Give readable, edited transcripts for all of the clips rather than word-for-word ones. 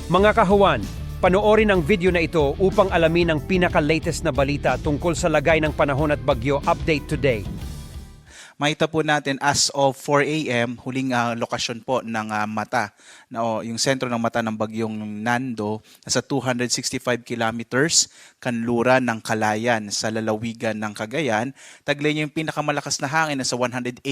Mga kahuwan, panoorin ang video na ito upang alamin ang pinaka-latest na balita tungkol sa lagay ng panahon at bagyo update today. Makita po natin as of 4 a.m., huling lokasyon po ng mata, yung sentro ng mata ng bagyong Nando, nasa 265 kilometers kanluran ng Kalayan sa lalawigan ng Cagayan. Taglay niya yung pinakamalakas na hangin nasa 185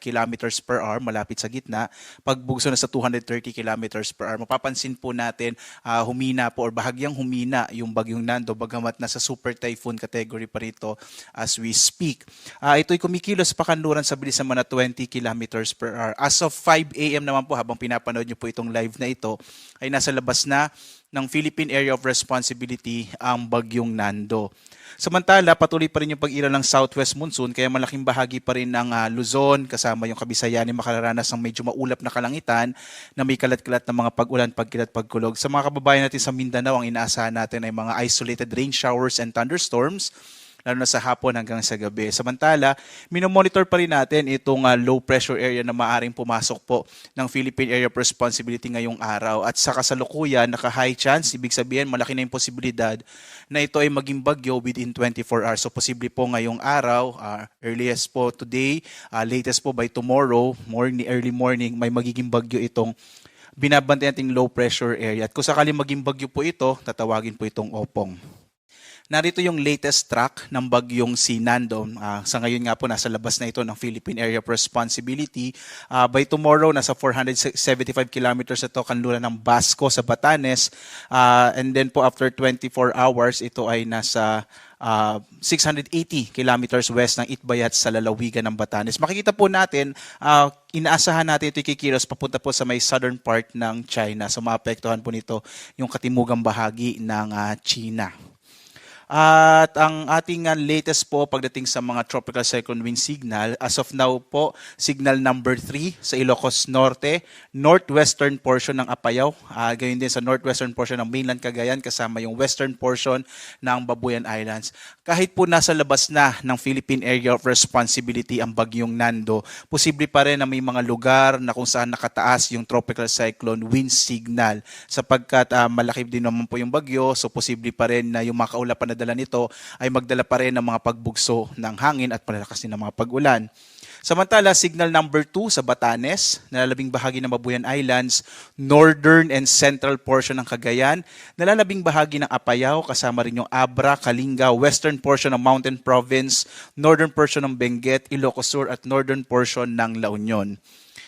kilometers per hour malapit sa gitna, pagbugso na sa 230 kilometers per hour. Mapapansin po natin humina po or bahagyang humina yung bagyong Nando bagamat nasa super typhoon category pa rito as we speak. Ito'y kumikilos pa kanluran sa bilis naman na 20 kilometers per hour. As of 5 a.m. naman po, habang pinapanood nyo po itong live na ito, ay nasa labas na ng Philippine Area of Responsibility ang bagyong Nando. Samantala, patuloy pa rin yung pag-ira ng southwest monsoon, kaya malaking bahagi pa rin ng Luzon, kasama yung Kabisayan, ay makararanas ng medyo maulap na kalangitan na may kalat-kalat na mga pag-ulan, pagkilat, pagkulog. Sa mga kababayan natin sa Mindanao, ang inaasahan natin ay mga isolated rain showers and thunderstorms, lalo na sa hapon hanggang sa gabi. Samantala, minomonitor pa rin natin itong low pressure area na maaaring pumasok po ng Philippine Area of Responsibility ngayong araw. At sa kasalukuyan, naka-high chance, ibig sabihin malaki na yung posibilidad na ito ay maging bagyo within 24 hours. So posible po ngayong araw, earliest po today, latest po by tomorrow, early morning, may magiging bagyo itong binabantayan nating low pressure area. At kung sakaling maging bagyo po ito, tatawagin po itong Opong. Narito yung latest track ng bagyong si Nando. Sa ngayon nga po, nasa labas na ito ng Philippine Area of Responsibility. By tomorrow, nasa 475 kilometers ito kanluran ng Basco sa Batanes. And then po after 24 hours, ito ay nasa 680 kilometers west ng Itbayat sa lalawigan ng Batanes. Makikita po natin, inaasahan natin ito kikilos papunta po sa may southern part ng China. So maapektuhan po nito yung katimugang bahagi ng China. At ang ating latest po pagdating sa mga tropical cyclone wind signal, as of now po, signal number 3 sa Ilocos Norte, northwestern portion ng Apayao, gayon din sa northwestern portion ng mainland Cagayan, kasama yung western portion ng Babuyan Islands. Kahit po nasa labas na ng Philippine Area of Responsibility ang bagyong Nando, posible pa rin na may mga lugar na kung saan nakataas yung tropical cyclone wind signal, sapagkat malaki din naman po yung bagyo, so posible pa rin na yung mga kaulapan na dala nito ay magdala pa rin ng mga pagbugso ng hangin at palalakas din ng mga pag-ulan. Samantala, signal number 2 sa Batanes, nalalabing bahagi ng Babuyan Islands, northern and central portion ng Cagayan, nalalabing bahagi ng Apayao, kasama rin yung Abra, Kalinga, western portion ng Mountain Province, northern portion ng Benguet, Ilocos Sur at northern portion ng La Union.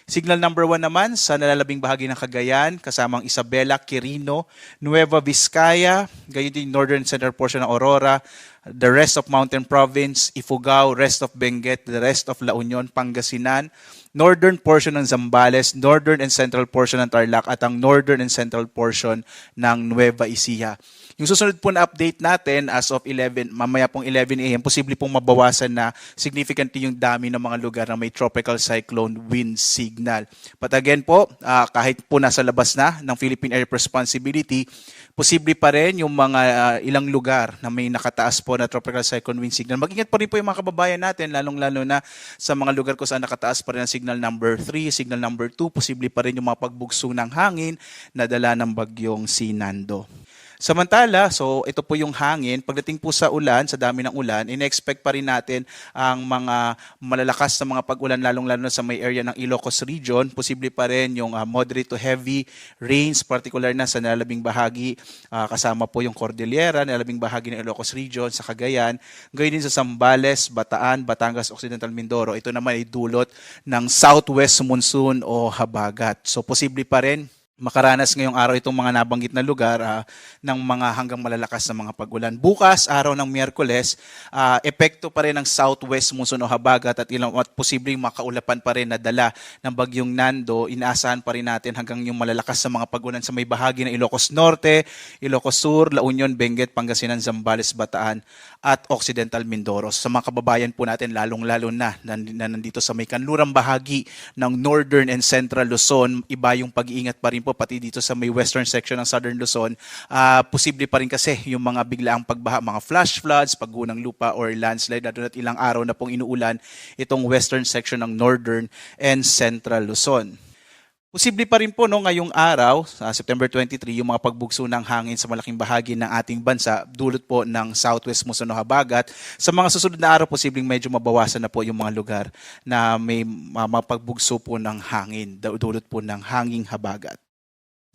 Signal number 1 naman sa nalalabing bahagi ng Cagayan, kasamang Isabela, Quirino, Nueva Vizcaya, gayon din northern central portion ng Aurora, the rest of Mountain Province, Ifugao, rest of Benguet, the rest of La Union, Pangasinan, northern portion ng Zambales, northern and central portion ng Tarlac at ang northern and central portion ng Nueva Ecija. Yung susunod po na update natin as of 11, mamaya pong 11 a.m., posible pong mabawasan na significantly yung dami ng mga lugar na may tropical cyclone wind signal. But again po, kahit po nasa labas na ng Philippine Area of Responsibility, posible pa rin yung mga ilang lugar na may nakataas po na tropical cyclone wind signal. Mag-ingat pa rin po yung mga kababayan natin, lalong-lalo na sa mga lugar kung saan nakataas pa rin ang signal number 3, signal number 2, posible pa rin yung mga pagbugso ng hangin na dala ng bagyong si Nando. Samantala, so ito po yung hangin. Pagdating po sa ulan, sa dami ng ulan, ine-expect pa rin natin ang mga malalakas na mga pag-ulan, lalong-lalo na sa may area ng Ilocos region. Posible pa rin yung moderate to heavy rains, particular na sa nalalabing bahagi, kasama po yung Cordillera, nalalabing bahagi ng Ilocos region, sa Cagayan. Gayon din sa Zambales, Bataan, Batangas, Occidental Mindoro. Ito naman ay dulot ng southwest monsoon o habagat. So posible pa rin makaranas ngayong araw itong mga nabanggit na lugar ng mga hanggang malalakas na mga pag-ulan. Bukas, araw ng Miyerkules, epekto pa rin ng southwest monsoon o habagat at posibleng makaulapan pa rin na dala ng bagyong Nando. Inaasahan pa rin natin hanggang yung malalakas na mga pag-ulan sa may bahagi ng Ilocos Norte, Ilocos Sur, La Union, Benguet, Pangasinan, Zambales, Bataan at Occidental Mindoro. Sa mga kababayan po natin, lalong-lalo na nandito sa may kanlurang bahagi ng northern and central Luzon, iba yung pag-iingat pa rin po, pati dito sa may western section ng Southern Luzon, posible pa rin kasi yung mga biglaang pagbaha, mga flash floods, paggunang lupa or landslide, lalo na't ilang araw na pong inuulan itong western section ng Northern and Central Luzon. Posible pa rin po no, ngayong araw, sa September 23, yung mga pagbugso ng hangin sa malaking bahagi ng ating bansa, dulot po ng southwest muson o habagat. Sa mga susunod na araw, posibleng medyo mabawasan na po yung mga lugar na may mapagbugso po ng hangin, dulot po ng hanging habagat.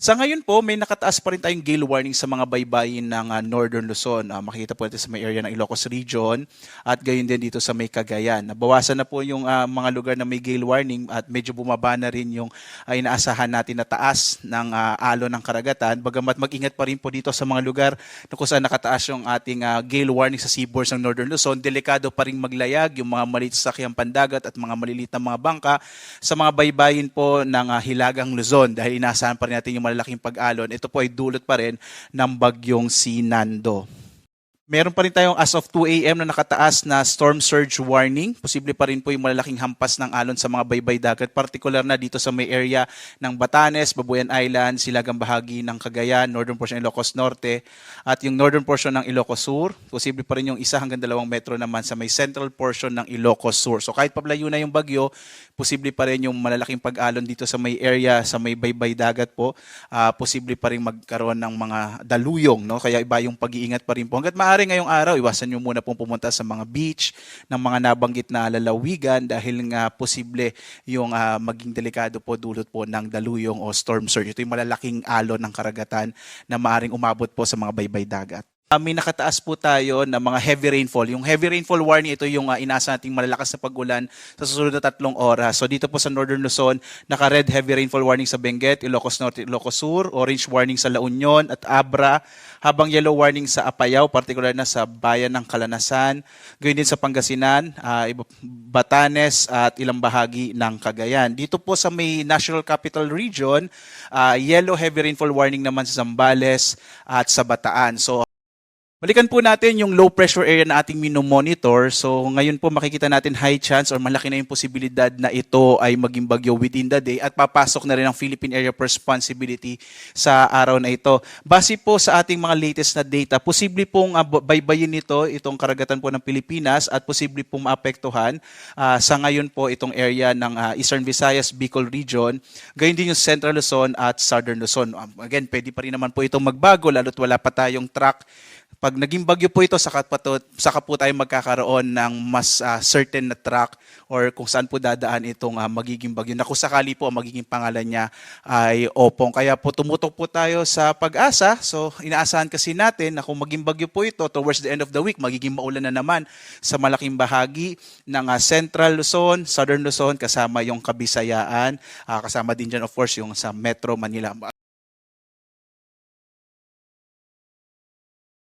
Sa ngayon po, may nakataas pa rin tayong gale warning sa mga baybayin ng Northern Luzon. Makikita po natin sa may area ng Ilocos Region at gayon din dito sa may Cagayan. Nabawasan na po yung mga lugar na may gale warning at medyo bumaba na rin yung inaasahan natin na taas ng alon ng karagatan. Bagamat mag-ingat pa rin po dito sa mga lugar na kung saan nakataas yung ating gale warning sa seaboards ng Northern Luzon. Delikado pa rin maglayag yung mga maliit sa sakyang pandagat at mga maliliit na mga bangka sa mga baybayin po ng Hilagang Luzon dahil inaasahan pa rin natin yung malalaking pag-alon. Ito po ay dulot pa rin ng bagyong si Nando. Meron pa rin tayong as of 2 a.m. na nakataas na storm surge warning. Posible pa rin po yung malalaking hampas ng alon sa mga baybay dagat, particular na dito sa may area ng Batanes, Babuyan Island, silagang bahagi ng Cagayan, northern portion ng Ilocos Norte, at yung northern portion ng Ilocos Sur. Posible pa rin yung 1 hanggang 2 metro naman sa may central portion ng Ilocos Sur. So kahit pablayo na yung bagyo, posible pa rin yung malalaking pag-alon dito sa may area, sa may baybay dagat po. Posible pa rin magkaroon ng mga daluyong, no? Kaya iba yung pag-iingat pa rin po. Hanggat maaari ngayong araw, iwasan nyo muna pong pumunta sa mga beach ng mga nabanggit na lalawigan dahil nga posible yung maging delikado po dulot po ng daluyong o storm surge. Ito yung malalaking alon ng karagatan na maaring umabot po sa mga baybay dagat. May nakataas po tayo na mga heavy rainfall. Yung heavy rainfall warning, ito yung inaasahan nating malalakas na pag-ulan sa susunod na 3 oras. So dito po sa Northern Luzon, naka-red heavy rainfall warning sa Benguet, Ilocos Norte, Ilocos Sur, orange warning sa La Union at Abra, habang yellow warning sa Apayao, particular na sa bayan ng Calanasan, gayon din sa Pangasinan, Batanes at ilang bahagi ng Cagayan. Dito po sa may National Capital Region, yellow heavy rainfall warning naman sa Zambales at sa Bataan. So balikan po natin yung low pressure area na ating minomonitor. So ngayon po makikita natin high chance or malaki na yung posibilidad na ito ay maging bagyo within the day at papasok na rin ang Philippine Area of Responsibility sa araw na ito. Base po sa ating mga latest na data, posible pong baybayin nito itong karagatan po ng Pilipinas at posible pong maapektuhan sa ngayon po itong area ng Eastern Visayas, Bicol Region, gayon din yung Central Luzon at Southern Luzon. Again, pwede pa rin naman po itong magbago lalo't wala pa tayong track. Pag naging bagyo po ito, saka po tayo magkakaroon ng mas certain na track or kung saan po dadaan itong magiging bagyo. Na kung sakali po ang magiging pangalan niya ay Opong. Kaya po tumutok po tayo sa pag-asa. So inaasahan kasi natin na kung maging bagyo po ito, towards the end of the week, magiging maulan na naman sa malaking bahagi ng Central Luzon, Southern Luzon, kasama yung Kabisayaan, kasama din dyan of course yung sa Metro Manila.